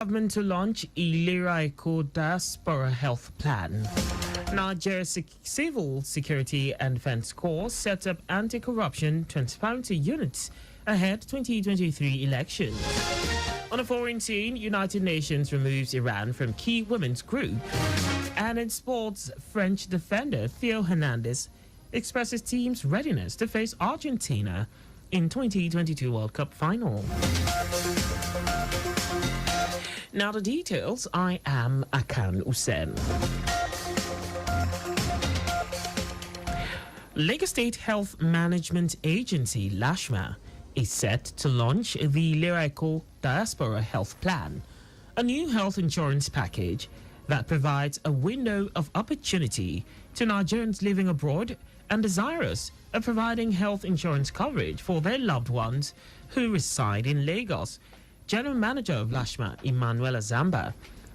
Government to launch Ilera Eco Diaspora Health Plan. Nigeria's Civil Security and Defense Corps set up anti-corruption transparency units ahead 2023 elections. On a foreign scene, United Nations removes Iran from key women's group. And in sports, French defender Theo Hernandez expresses team's readiness to face Argentina in 2022 World Cup final. Now the details. I am Akan Usen. Lagos State Health Management Agency, LASHMA, is set to launch the Lyrical Diaspora Health Plan, a new health insurance package that provides a window of opportunity to Nigerians living abroad and desirous of providing health insurance coverage for their loved ones who reside in Lagos. General Manager of LASHMA, Emmanuel Azamba,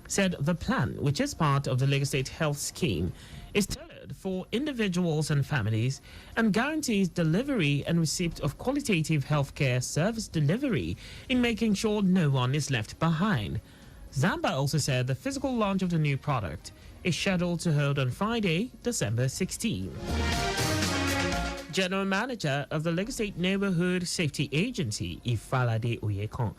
said the plan, which is part of the Lagos State Health Scheme, is tailored for individuals and families and guarantees delivery and receipt of qualitative healthcare service delivery in making sure no one is left behind. Zamba also said the physical launch of the new product is scheduled to hold on Friday, December 16. General Manager of the Lagos State Neighborhood Safety Agency, Ifalade Oyekon,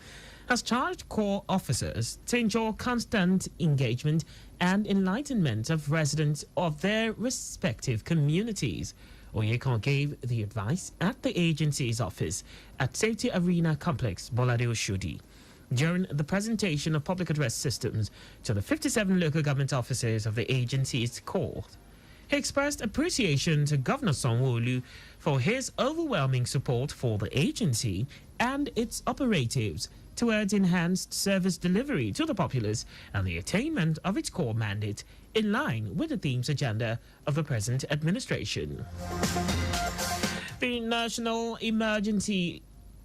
has charged core officers to ensure constant engagement and enlightenment of residents of their respective communities. Oyekon gave the advice at the agency's office at Safety Arena Complex, Bolade Oshodi, during the presentation of public address systems to the 57 local government officers of the agency's core. He expressed appreciation to Governor Sanwo-Olu for his overwhelming support for the agency and its operatives towards enhanced service delivery to the populace and the attainment of its core mandate in line with the theme's agenda of the present administration. The National Emergency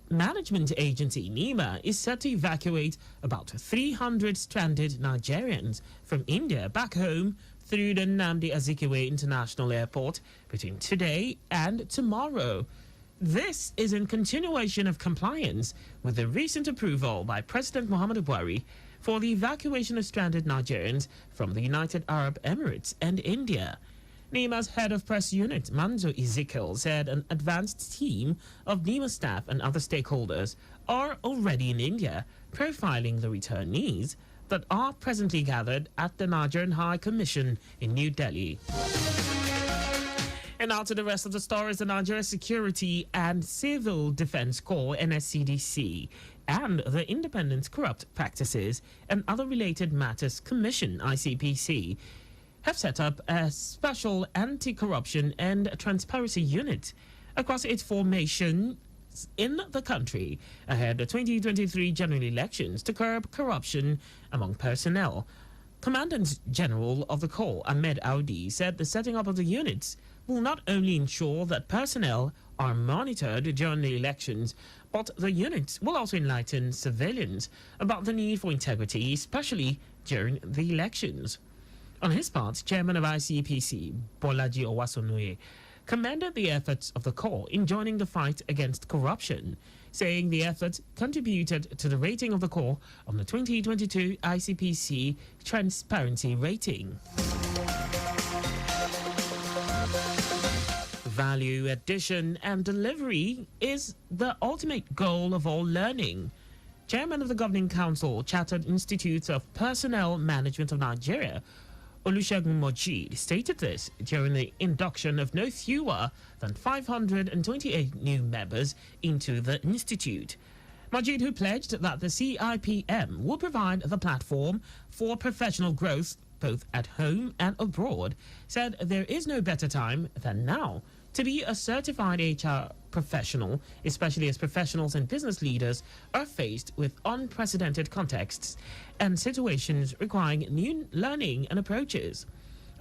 Management Agency, NEMA, is set to evacuate about 300 stranded Nigerians from India back home through the Nnamdi Azikiwe International Airport between today and tomorrow. This is in continuation of compliance with the recent approval by President Muhammadu Buhari for the evacuation of stranded Nigerians from the United Arab Emirates and India. NEMA's head of press unit, Manzo Ezekiel, said an advanced team of NEMA staff and other stakeholders are already in India profiling the returnees that are presently gathered at the Nigerian High Commission in New Delhi. And now to the rest of the stories. The Nigeria Security and Civil Defense Corps, NSCDC, and the Independent Corrupt Practices and Other Related Matters Commission, ICPC, have set up a special anti-corruption and transparency unit across its formations in the country ahead of 2023 general elections to curb corruption among personnel. Commandant General of the Corps, Ahmed Audi, said the setting up of the units will not only ensure that personnel are monitored during the elections, but the units will also enlighten civilians about the need for integrity, especially during the elections. On his part, Chairman of ICPC, Bolaji Owasonuye, commended the efforts of the Corps in joining the fight against corruption, saying the effort contributed to the rating of the Corps on the 2022 ICPC Transparency Rating. Value addition and delivery is the ultimate goal of all learning. Chairman of the Governing Council, Chartered Institute of Personnel Management of Nigeria, Olusegun Mojeed, stated this during the induction of no fewer than 528 new members into the institute. Mojeed, who pledged that the CIPM will provide the platform for professional growth both at home and abroad, said there is no better time than now to be a certified HR professional, especially as professionals and business leaders are faced with unprecedented contexts and situations requiring new learning and approaches.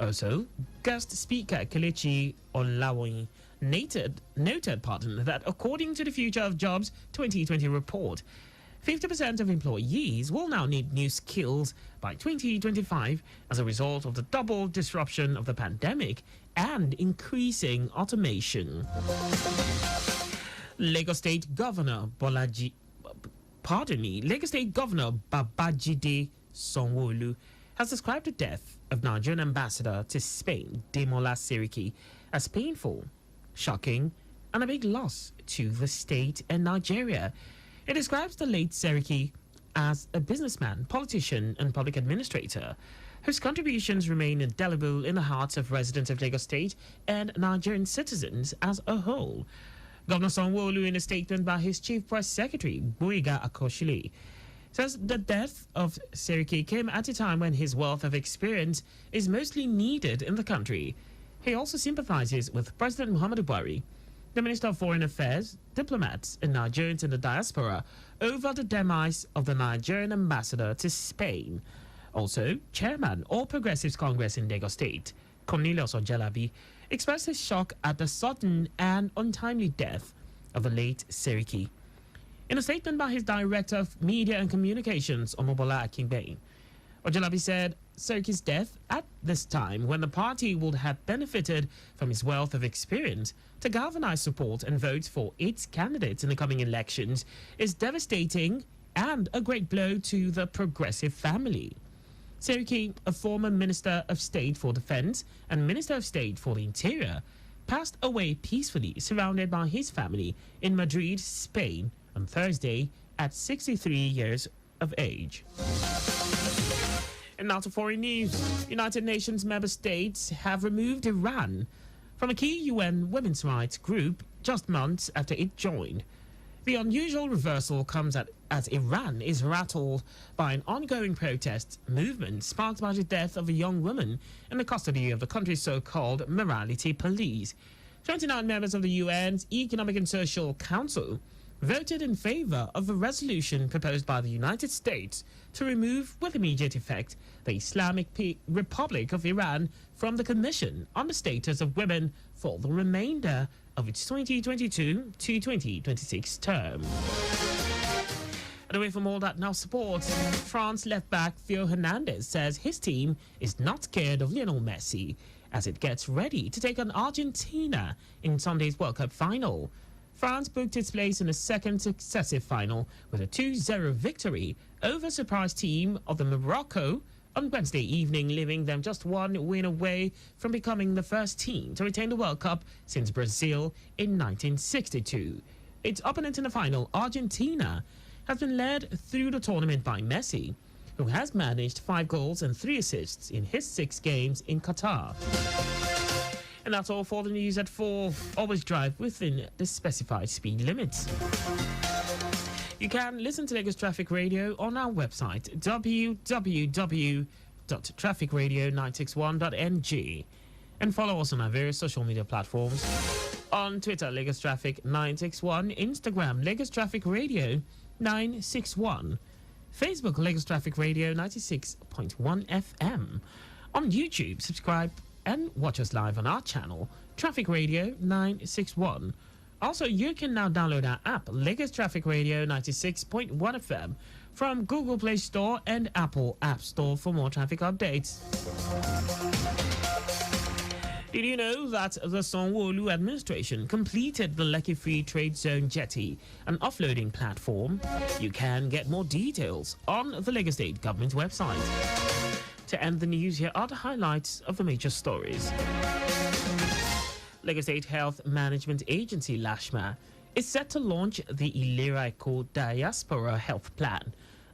Also, guest speaker Kelechi Olawoyin noted that according to the Future of Jobs 2020 report, 50% of employees will now need new skills by 2025 as a result of the double disruption of the pandemic and increasing automation. Lagos State Governor pardon me, Lagos State Governor Babajide Sanwo-Olu has described the death of Nigerian ambassador to Spain, Demola Seriki, as painful, shocking, and a big loss to the state and Nigeria. It describes the late Seriki as a businessman, politician, and public administrator whose contributions remain indelible in the hearts of residents of Lagos State and Nigerian citizens as a whole. Governor Sanwo-Olu, in a statement by his chief press secretary, Boyega Akoshile, says the death of Seriki came at a time when his wealth of experience is mostly needed in the country. He also sympathizes with President Muhammadu Buhari, the Minister of Foreign Affairs, diplomats, and Nigerians in the diaspora over the demise of the Nigerian ambassador to Spain. Also, Chairman All Progressives Congress in Lagos State, Cornelius Ojalabi, expressed his shock at the sudden and untimely death of the late Seriki. In a statement by his Director of Media and Communications, Omobola Akingbei, Ojalabi said Seriki's death at this time, when the party would have benefited from his wealth of experience to galvanize support and votes for its candidates in the coming elections, is devastating and a great blow to the progressive family. Seriki, a former Minister of State for Defense and Minister of State for the Interior, passed away peacefully surrounded by his family in Madrid, Spain, on Thursday at 63 years of age. And now to foreign news. United Nations member states have removed Iran from a key UN women's rights group just months after it joined. The unusual reversal comes as Iran is rattled by an ongoing protest movement sparked by the death of a young woman in the custody of the country's so-called morality police. 29 members of the UN's Economic and Social Council voted in favor of a resolution proposed by the United States to remove with immediate effect the Islamic Republic of Iran from the Commission on the Status of Women for the remainder of its 2022 to 2026 term. And away from all that, now sports. France left-back Theo Hernandez says his team is not scared of Lionel Messi as it gets ready to take on Argentina in Sunday's World Cup final. France booked its place in a second successive final with a 2-0 victory over surprise team of the Morocco on Wednesday evening, leaving them just one win away from becoming the first team to retain the World Cup since Brazil in 1962. Its opponent in the final, Argentina, has been led through the tournament by Messi, who has managed 5 goals and 3 assists in his 6 games in Qatar. And that's all for the news at 4. Always drive within the specified speed limits. You can listen to Lagos Traffic Radio on our website, www.trafficradio961.ng, and follow us on our various social media platforms. On Twitter, Lagos Traffic 961, Instagram, Lagos Traffic Radio 961, Facebook, Lagos Traffic Radio 96.1 FM. On YouTube, subscribe and watch us live on our channel, Traffic Radio 961. Also, you can now download our app, Lagos Traffic Radio 96.1 FM, from Google Play Store and Apple App Store for more traffic updates. Did you know that the Sanwo-Olu administration completed the Lekki Free Trade Zone jetty, an offloading platform? You can get more details on the Lagos State government website. To end the news, here are the highlights of the major stories. Lagos State Health Management Agency, LASHMA, is set to launch the Ilera Eco Diaspora Health Plan,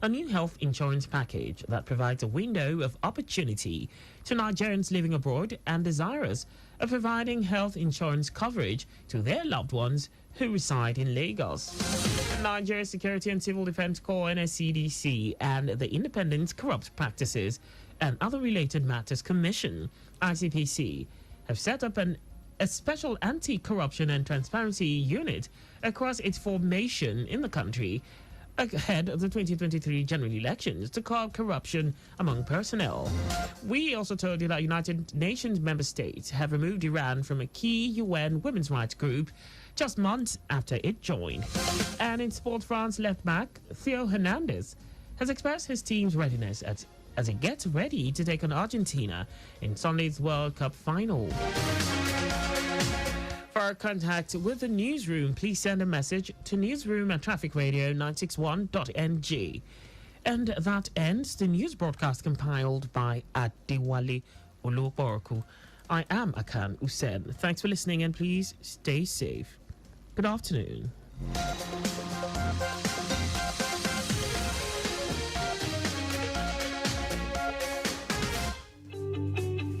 a new health insurance package that provides a window of opportunity to Nigerians living abroad and desirous of providing health insurance coverage to their loved ones who reside in Lagos. The Nigeria Security and Civil Defense Corps, NSCDC, and the Independent Corrupt Practices and Other Related Matters Commission, ICPC, have set up a special anti-corruption and transparency unit across its formation in the country ahead of the 2023 general elections to curb corruption among personnel. We also told you that United Nations member states have removed Iran from a key UN women's rights group just months after it joined. And in sport, France left-back Theo Hernandez has expressed his team's readiness as it gets ready to take on Argentina in Sunday's World Cup final. For contact with the newsroom, please send a message to newsroom@trafficradio961.ng. And that ends the news broadcast compiled by Adewale Oluporku. I am Akan Usen. Thanks for listening and please stay safe. Good afternoon.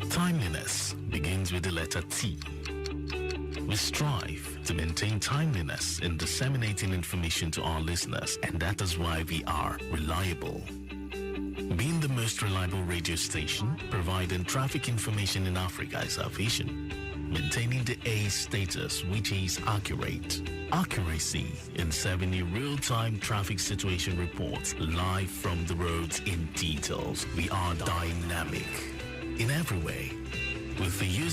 Timeliness begins with the letter T. We strive to maintain timeliness in disseminating information to our listeners, and that is why we are reliable. Being the most reliable radio station, providing traffic information in Africa is our vision. Maintaining the A status, which is accurate. Accuracy in serving you real-time traffic situation reports live from the roads in details. We are dynamic in every way. With the use